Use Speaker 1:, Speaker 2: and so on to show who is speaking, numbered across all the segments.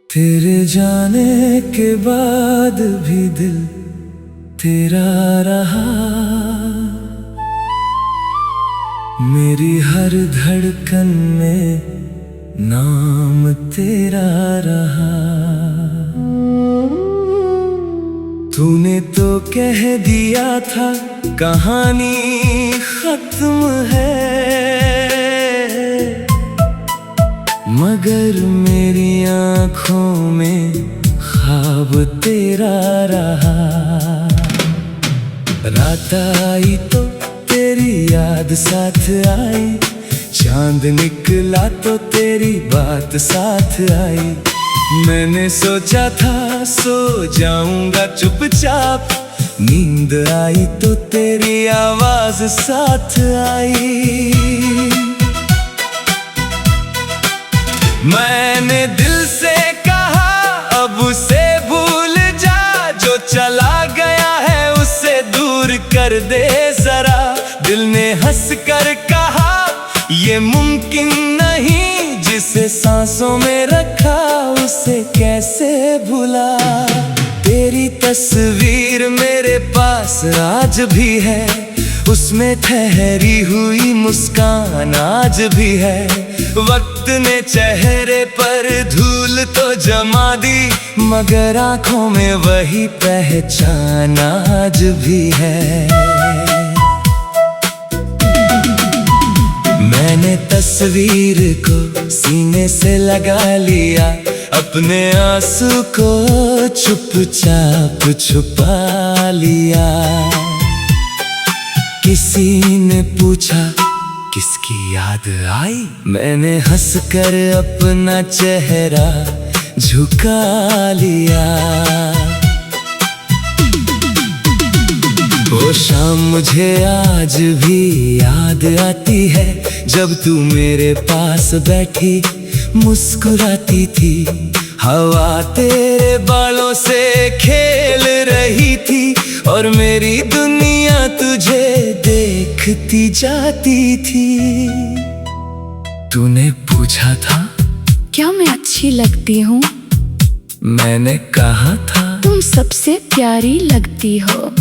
Speaker 1: तेरे जाने के बाद भी दिल तेरा रहा, मेरी हर धड़कन में नाम तेरा रहा। तूने तो कह दिया था कहानी खत्म है, मगर मेरी आँखों में ख्वाब तेरा रहा। रात आई तो तेरी याद साथ आई, चांद निकला तो तेरी बात साथ आई। मैंने सोचा था सो जाऊंगा चुपचाप, नींद आई तो तेरी आवाज साथ आई। मैंने दिल से कहा अब उसे भूल जा, जो चला गया है उसे दूर कर दे जरा। दिल ने हंस कर कहा ये मुमकिन नहीं, जिसे सांसों में रखा उसे कैसे भुला। तेरी तस्वीर मेरे पास आज भी है, उसमें ठहरी हुई मुस्कान आज भी है। वक्त ने चेहरे पर धूल तो जमा दी, मगर आँखों में वही पहचान आज भी है। मैंने तस्वीर को सीने से लगा लिया, अपने आंसू को चुपचाप छुपा लिया। किसी ने पूछा किसकी याद आई, मैंने हंसकर अपना चेहरा झुका लिया। वो शाम मुझे आज भी याद आती है, जब तू मेरे पास बैठी मुस्कुराती थी। हवा तेरे बालों से खेल रही थी और मेरी दुनिया तुझे देखती जाती थी। तूने पूछा था
Speaker 2: क्या मैं अच्छी लगती हूँ,
Speaker 1: मैंने कहा था
Speaker 2: तुम सबसे प्यारी लगती हो।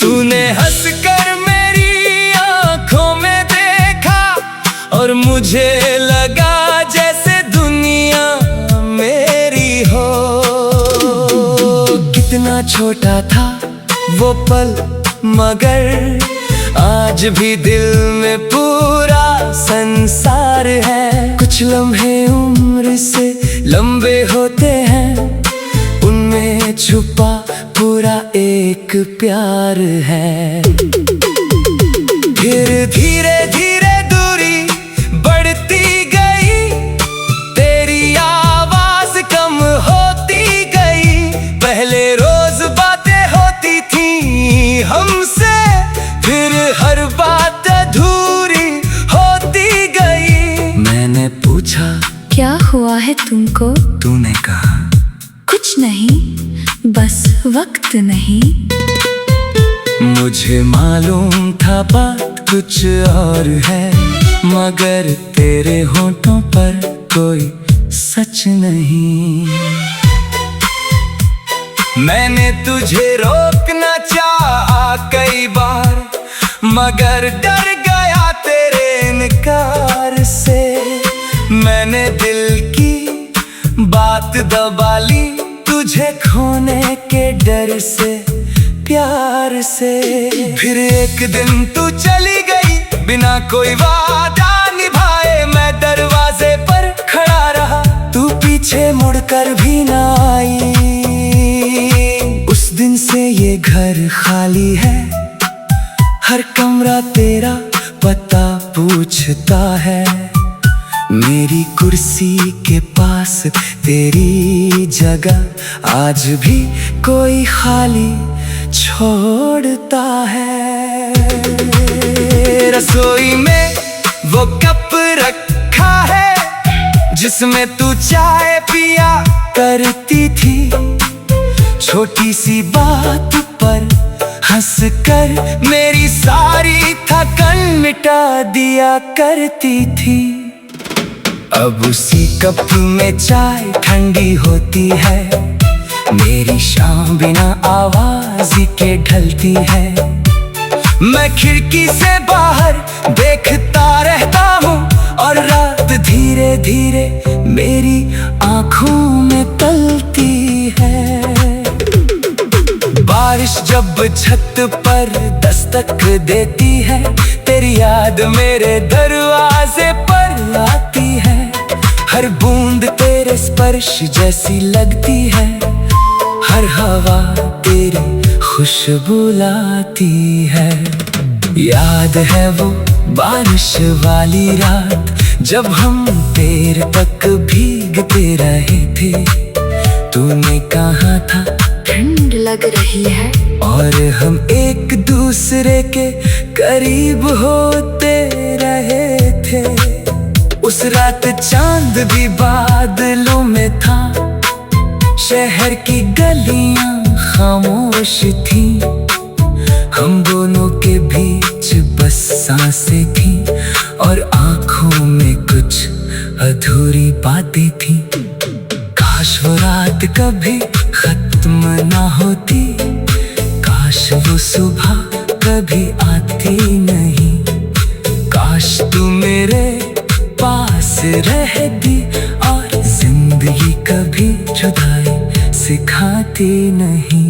Speaker 1: तूने हंसकर मेरी आँखों में देखा और मुझे लगा जैसे दुनिया मेरी हो। कितना छोटा था वो पल, मगर आज भी दिल में पूरा संसार है। कुछ लम्हे उम्र से लंबे होते हैं, उनमें छुपा पूरा एक प्यार है। फिर धीरे धीरे दूरी बढ़ती गई, तेरी आवाज कम होती गई। पहले रोज बातें होती थी हमसे, फिर हर बात अधूरी होती गई। मैंने पूछा
Speaker 2: क्या हुआ है तुमको,
Speaker 1: तूने कहा
Speaker 2: कुछ नहीं बस वक्त नहीं।
Speaker 1: मुझे मालूम था बात कुछ और है, मगर तेरे होठों पर कोई सच नहीं। मैंने तुझे रोकना चाहा कई बार, मगर डर गया तेरे इनकार से। मैंने दिल की बात दबा ली, तुझे खोने के डर से, प्यार से। फिर एक दिन तू चली गई बिना कोई वादा निभाए, मैं दरवाजे पर खड़ा रहा, तू पीछे मुड़कर भी ना आई। उस दिन से ये घर खाली है, हर कमरा तेरा पता पूछता है। मेरी कुर्सी के पास तेरी जगह आज भी कोई खाली छोड़ता है। रसोई में वो कप रखा है, जिसमें तू चाय पिया करती थी। छोटी सी बात पर हंस कर मेरी सारी थकन मिटा दिया करती थी। अब उसी कप में चाय ठंडी होती है, मेरी शाम बिना आवाज के ढलती है। मैं खिड़की से बाहर देखता रहता हूँ और रात धीरे धीरे मेरी आंखों में पलती है। बारिश जब छत पर दस्तक देती है, तेरी याद मेरे दरवाजे पर आती है। हर बूंद तेरे स्पर्श जैसी लगती है, हर हवा तेरी खुशबू लाती है। याद है वो बारिश वाली रात जब हम पैर तक भीगते रहे थे। तूने कहा था
Speaker 2: ठंड लग रही है,
Speaker 1: और हम एक दूसरे के करीब होते रहे थे। उस रात चांद भी बादलों में था, शहर की गलियां खामोश थी। हम दोनों के बीच बस सांसें थी और आंखों में कुछ अधूरी बातें थी। काश वो रात कभी खत्म ना होती, काश वो सुबह कभी आती नहीं। काश तू मेरे पास रहती और जिंदगी कभी जुदाई सिखाती नहीं।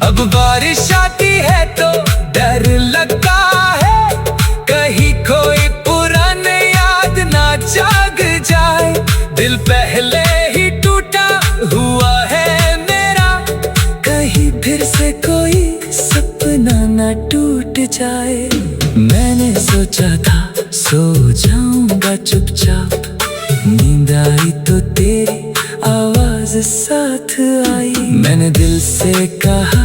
Speaker 1: अब बारिश आती है तो डर लगता है, कहीं कोई पुरानी याद ना जाग जाए। दिल पहले ही टूटा हुआ है मेरा, कहीं फिर से कोई सपना ना टूट जाए। मैंने सोचा था सो जाऊंगा चुपचाप, नींद आई तो तेरी आवाज साथ आई। मैंने दिल से कहा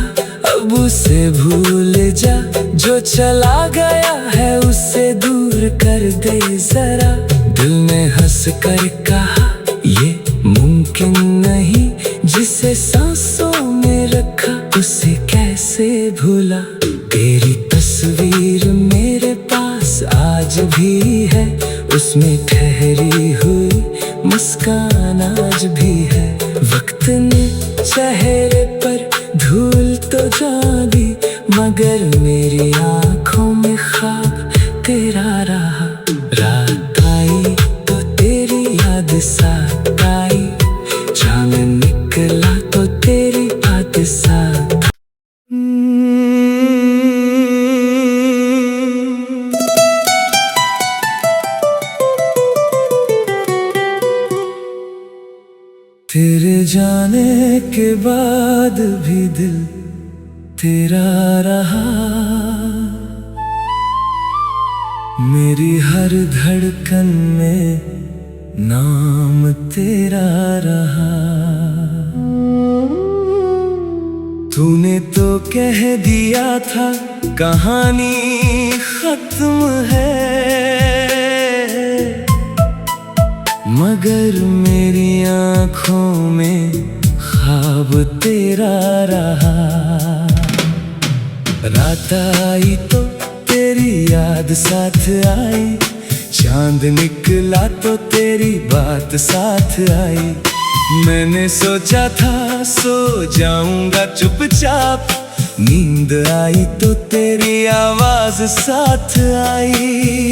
Speaker 1: अब उसे भूल जा, जो चला गया है उसे दूर कर दे जरा। दिल ने हंस कर कहा ये मुमकिन नहीं, जिसे सांसों में रखा उसे कैसे भूला। तेरी तस्वीर मेरे पास आज भी है, उसमें ठहरी हुई मुस्कान आज भी है। वक्त ने चेहरे पर धूल तो डाली, मगर मेरी आंखों में ख्वाब तेरा रहा। रात आई तो तेरी याद साथ आई, चांद निकला तो तेरी बात साथ। तेरे जाने के बाद भी दिल तेरा रहा, मेरी हर धड़कन में नाम तेरा रहा। तूने तो कह दिया था कहानी खत्म है, मगर मेरी आँखों में ख्वाब तेरा रहा। रात आई तो तेरी याद साथ आई, चांद निकला तो तेरी बात साथ आई। मैंने सोचा था सो जाऊंगा चुपचाप, नींद आई तो तेरी आवाज साथ आई।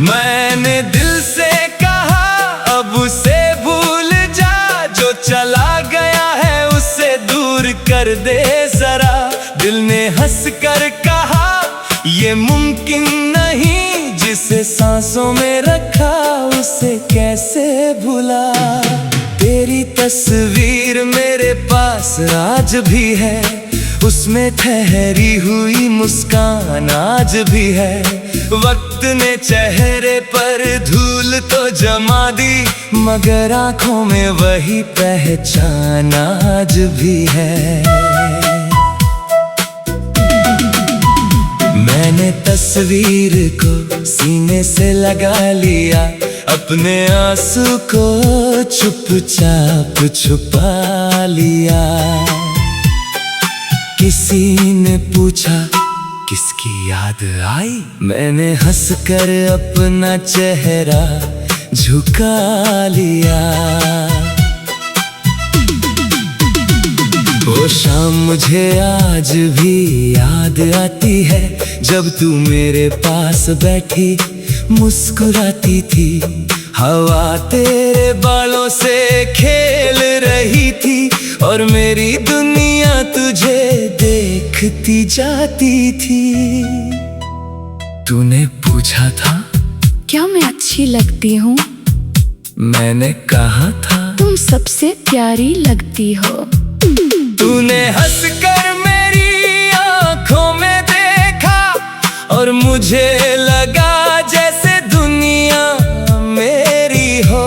Speaker 1: मैंने दिल से कहा अब उसे भूल जा, जो चला गया है उसे दूर कर दे जरा। दिल ने हंस कर कहा ये मुमकिन नहीं, जिसे सांसों में रखा उसे कैसे भुला। तेरी तस्वीर मेरे पास आज भी है, उसमें ठहरी हुई मुस्कान आज भी है। वक्त ने चेहरे पर धूल तो जमा दी, मगर आंखों में वही पहचान आज भी है। मैंने तस्वीर को सीने से लगा लिया, अपने आंसू को चुपचाप छुपा लिया। किसी ने पूछा किसकी याद आई, मैंने हंसकर अपना चेहरा झुका लिया। वो शाम मुझे आज भी याद आती है, जब तू मेरे पास बैठी मुस्कुराती थी। हवा तेरे बालों से खेल रही थी और मेरी दुनिया तुझे देखती जाती थी। तूने पूछा था
Speaker 2: क्या मैं अच्छी लगती हूँ?
Speaker 1: मैंने कहा था
Speaker 2: तुम सबसे प्यारी लगती हो।
Speaker 1: तूने हंसकर मेरी आंखों में देखा और मुझे लगा जैसे दुनिया मेरी हो।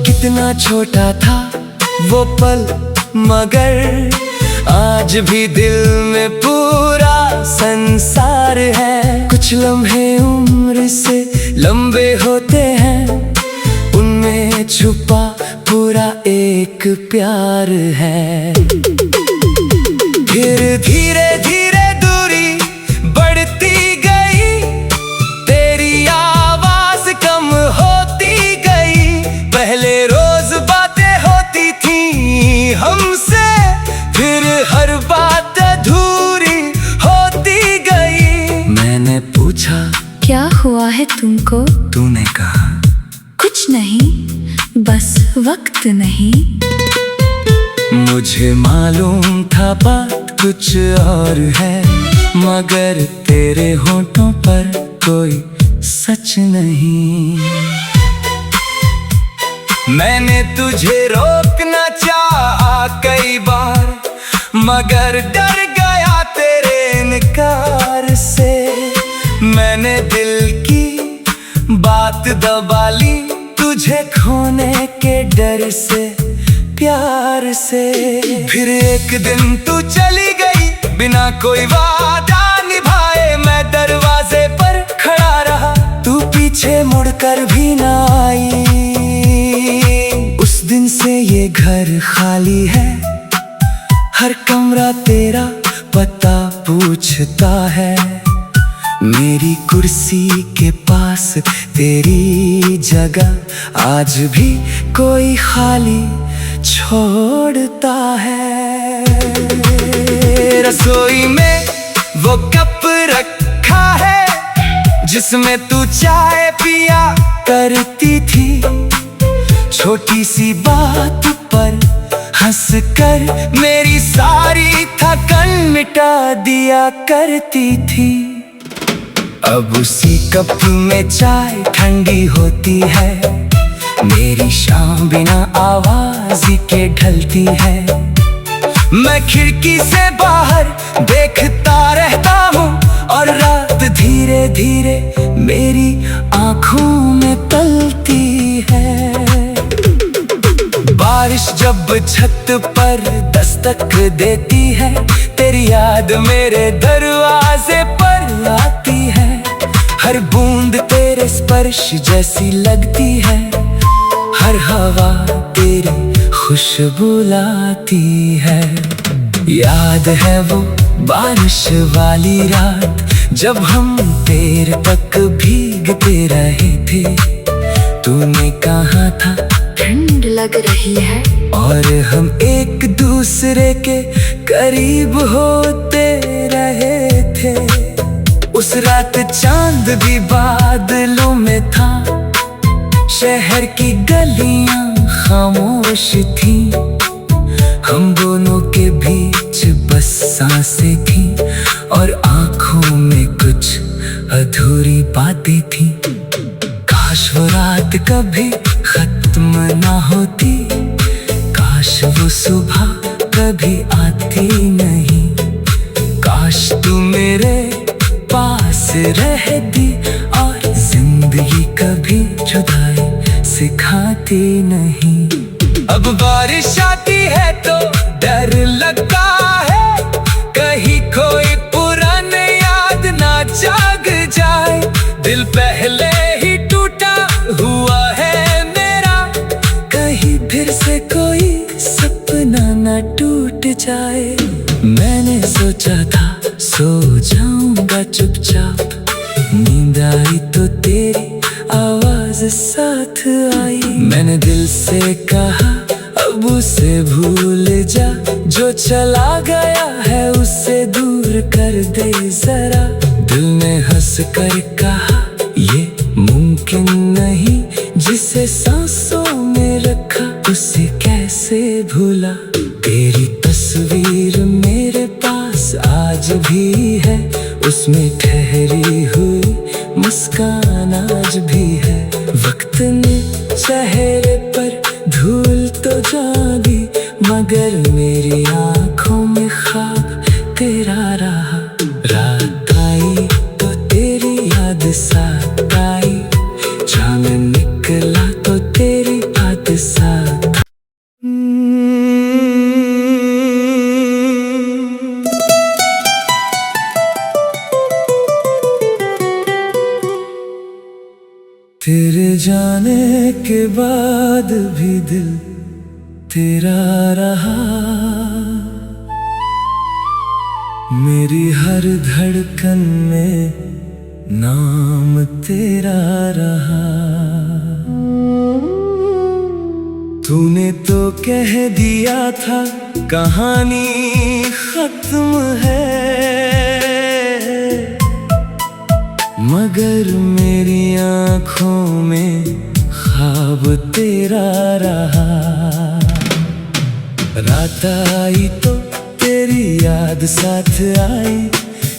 Speaker 1: कितना छोटा था वो पल, मगर आज भी दिल में पूरा संसार है। कुछ लम्हे उम्र से लंबे होते हैं, उनमें छुपा पूरा एक प्यार है। फिर धीरे धीरे दूरी बढ़ती गई, तेरी आवाज कम होती गई। पहले रोज बातें होती थी हमसे, फिर हर बात अधूरी होती गई। मैंने पूछा
Speaker 2: क्या हुआ है तुमको?
Speaker 1: तूने कहा
Speaker 2: कुछ नहीं, बस वक्त नहीं।
Speaker 1: मुझे मालूम था बात कुछ और है, मगर तेरे होठों पर कोई सच नहीं। मैंने तुझे रोकना चाहा कई बार, मगर डर गया तेरे इनकार से। मैंने दिल की बात दबा ली तुझे खोने के डर से, प्यार से। फिर एक दिन तू चली गई बिना कोई वादा निभाए। मैं दरवाजे पर खड़ा रहा, तू पीछे मुड़कर भी ना आई। उस दिन से ये घर खाली है, हर कमरा तेरा पता पूछता है। मेरी कुर्सी के पास तेरी जगह आज भी कोई खाली छोड़ता है। रसोई में वो कप रखा है जिसमें तू चाय पिया करती थी। छोटी सी बात पर हंसकर मेरी सारी थकन मिटा दिया करती थी। अब उसी कप में चाय ठंडी होती है, मेरी शाम बिना आवाज के ढलती है। मैं खिड़की से बाहर देखता रहता हूँ और रात धीरे धीरे मेरी आँखों में पलती है। बारिश जब छत पर दस्तक देती है, तेरी याद मेरे दरवाजे पर आती है। हर बूंद तेरे स्पर्श जैसी लगती है, हर हवा तेरी खुशबू लाती है। याद है वो बारिश वाली रात जब हम देर तक भीगते रहे थे। तूने कहा था
Speaker 2: ठंड लग रही है,
Speaker 1: और हम एक दूसरे के करीब होते रहे थे। उस रात चांद भी बादलों में था, शहर की गलियां खामोश थी। हम दोनों के बीच बस सांसें थी और आंखों में कुछ अधूरी बातें थी। काश वो रात कभी खत्म ना होती, काश वो सुबह कभी आती नहीं। काश तू मेरे पास रहती और जिंदगी कभी जुदाई सिखाती नहीं। अब बारिश आती है तो डर लगता है, कहीं कोई पुरानी याद ना जाग जाए। दिल पहले ही टूटा हुआ है मेरा, कहीं फिर से कोई सपना ना टूट जाए। चुपचाप, नींद आई तो तेरी आवाज साथ आई। मैंने दिल से कहा अब उसे भूल जा, जो चला गया है उसे दूर कर दे जरा। दिल ने हंस कर कहा ये मुमकिन नहीं, जिसे सांसों में रखा उसे कैसे भूला। तेरी तस्वीर मेरे पास आज भी है, उसमें ठहरी हुई मुस्कान आज भी है। वक्त ने चेहरे पर धूल तो डाली, मगर मेरी आंखों में ख्वाब तेरा रहा। रात आई तो तेरी याद साथ आई, चांद निकला तो तेरी बात साथ। तेरे जाने के बाद भी दिल तेरा रहा, मेरी हर धड़कन में नाम तेरा रहा। तूने तो कह दिया था कहानी खत्म है, मगर मेरी आँखों में ख्वाब तेरा रहा। रात आई तो तेरी याद साथ आई,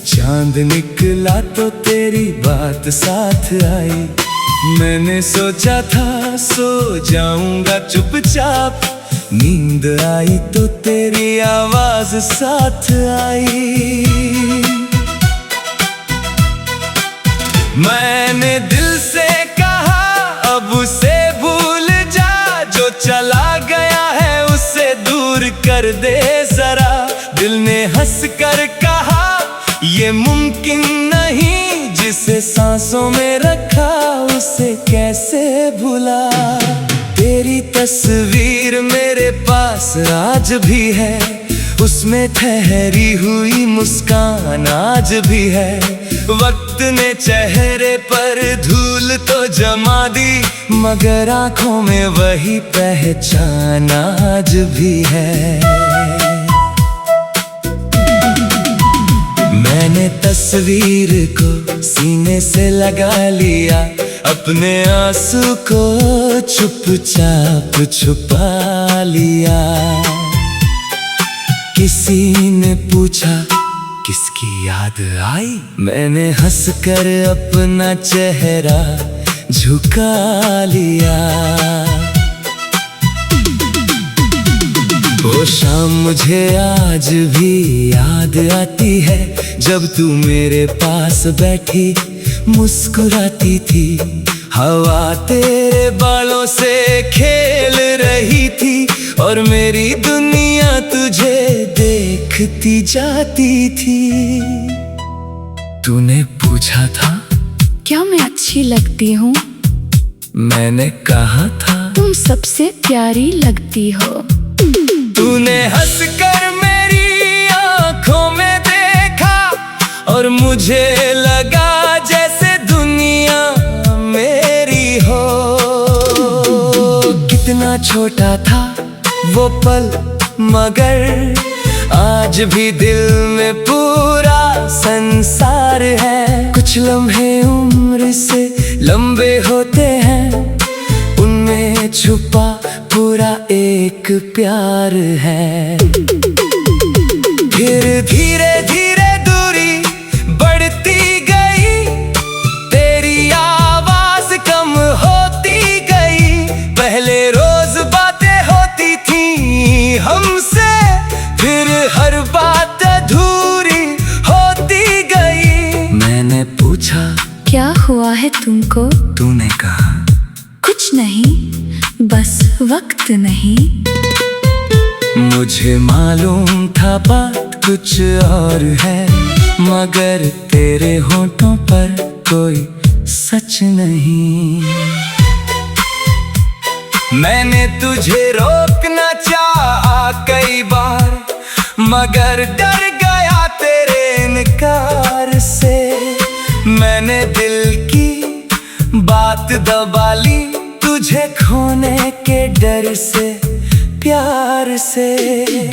Speaker 1: चांद निकला तो तेरी बात साथ आई। मैंने सोचा था सो जाऊंगा चुपचाप, नींद आई तो तेरी आवाज साथ आई। मैंने दिल से कहा अब उसे भूल जा, जो चला गया है उसे दूर कर दे जरा। दिल ने हंस कर कहा ये मुमकिन नहीं, जिसे सांसों में रखा उसे कैसे भुला। तेरी तस्वीर मेरे पास आज भी है, उसमें ठहरी हुई मुस्कान आज भी है। वक्त ने चेहरे पर धूल तो जमा दी, मगर आंखों में वही पहचान आज भी है। मैंने तस्वीर को सीने से लगा लिया, अपने आंसू को चुपचाप छुपा लिया। किसी ने पूछा किसकी याद आई, मैंने हंसकर अपना चेहरा झुका लिया। वो शाम मुझे आज भी याद आती है, जब तू मेरे पास बैठी मुस्कुराती थी। हवा तेरे बालों से खेल रही थी, और मेरी दुनिया तुझे देखती जाती थी। तूने पूछा था
Speaker 2: क्या मैं अच्छी लगती हूँ,
Speaker 1: मैंने कहा था
Speaker 2: तुम सबसे प्यारी लगती हो।
Speaker 1: तूने हंसकर मेरी आंखों में देखा, और मुझे लगा जैसे दुनिया मेरी हो। कितना छोटा था वो पल, मगर आज भी दिल में पूरा संसार है। कुछ लम्हे उम्र से लंबे होते हैं, उनमें छुपा पूरा एक प्यार है। फिर धीरे धीरे दूरी बढ़ती गई, तेरी आवाज कम होती गई। पहले रोज बातें होती थी हमसे, फिर हर बात अधूरी होती गई। मैंने पूछा
Speaker 2: क्या हुआ है तुमको,
Speaker 1: तूने कहा
Speaker 2: कुछ नहीं, बस वक्त नहीं।
Speaker 1: मुझे मालूम था बात कुछ और है, मगर तेरे होठों पर कोई सच नहीं। मैंने तुझे रोकना चाहा कई बार, मगर डर गया तेरे इनकार से। दबा ली तुझे खोने के डर से, प्यार से।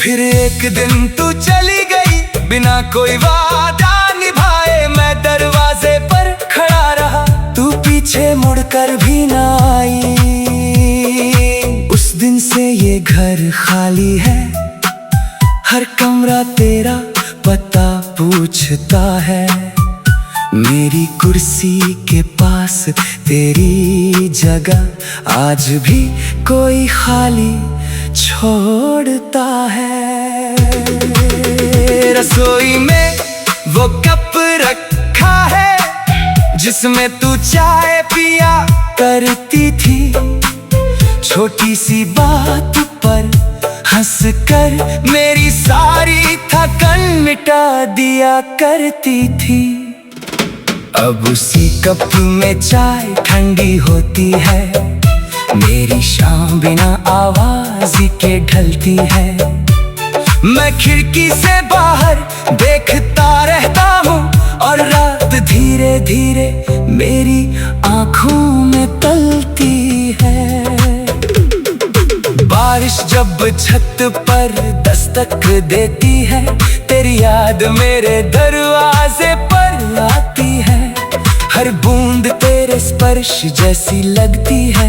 Speaker 1: फिर एक दिन तू चली गई बिना कोई वादा निभाए, मैं दरवाजे पर खड़ा रहा, तू पीछे मुड़कर भी ना आई। उस दिन से ये घर खाली है, हर कमरा तेरा पता पूछता है। मेरी कुर्सी के पास तेरी जगह आज भी कोई खाली छोड़ता है। रसोई में वो कप रखा है जिसमें तू चाय पिया करती थी, छोटी सी बात पर हंसकर मेरी सारी थकन मिटा दिया करती थी। अब उसी कप में चाय ठंडी होती है, मेरी शाम बिना आवाज के ढलती है। मैं खिड़की से बाहर देखता रहता हूँ और रात धीरे धीरे मेरी आँखों में पलती है। बारिश जब छत पर दस्तक देती है, तेरी याद मेरे दरवाजे पर आती है। हर बूंद तेरे स्पर्श जैसी लगती है,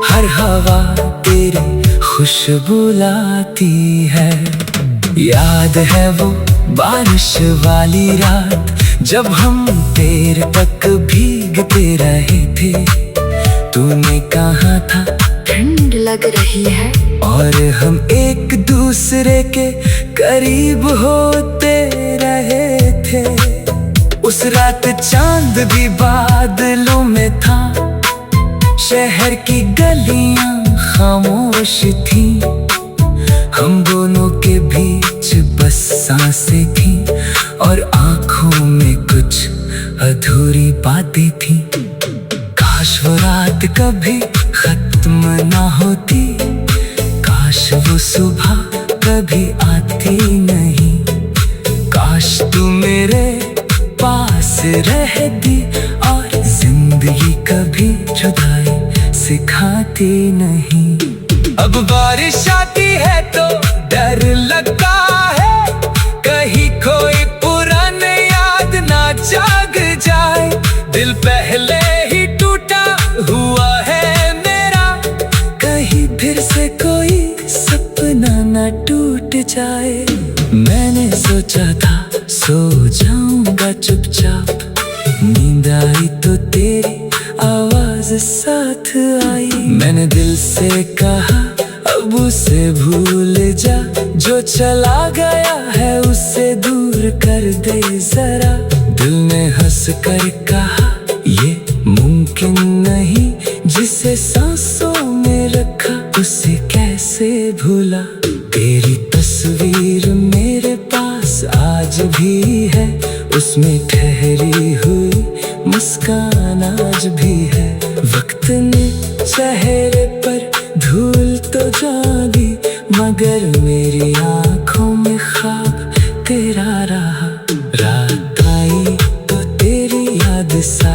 Speaker 1: हर हवा तेरी खुशबू लाती है। याद है वो बारिश वाली रात जब हम पैर तक भीगते रहे थे, तूने कहा था
Speaker 2: ठंड लग रही है,
Speaker 1: और हम एक दूसरे के करीब होते रहे थे। उस रात चांद भी बादलों में था, शहर की गलियां खामोश थी, हम दोनों के बीच बस सांसें थी और आंखों में कुछ अधूरी बातें थी। काश वो रात कभी खत्म ना होती, काश वो सुबह कभी आती नहीं, काश तू मेरे पास रहती और जिंदगी कभी जुदाई सिखाती नहीं। अब बारिश आती है तो डर लगता है, कहीं कोई पुरानी याद ना जाग जाए। दिल पहले ही टूटा हुआ है मेरा, कहीं फिर से कोई सपना ना टूट जाए। मैंने सोचा था सो जाऊंगा चुपचाप, नींद आई तो तेरी आवाज साथ आई। मैंने दिल से कहा अब उसे भूल जा, जो चला गया है उसे दूर कर दे जरा। दिल ने हंस कर कहा ये मुमकिन नहीं, जिसे सांसों में रखा उसे कैसे भूला। तेरी तस्वीर मेरे पास आज भी है, उसमें ठहरी हुई मुस्कान आज भी है। वक्त ने चेहरे पर धूल तो डाली, मगर मेरी आंखों में ख्वाब तेरा रहा। रात आई तो तेरी याद सा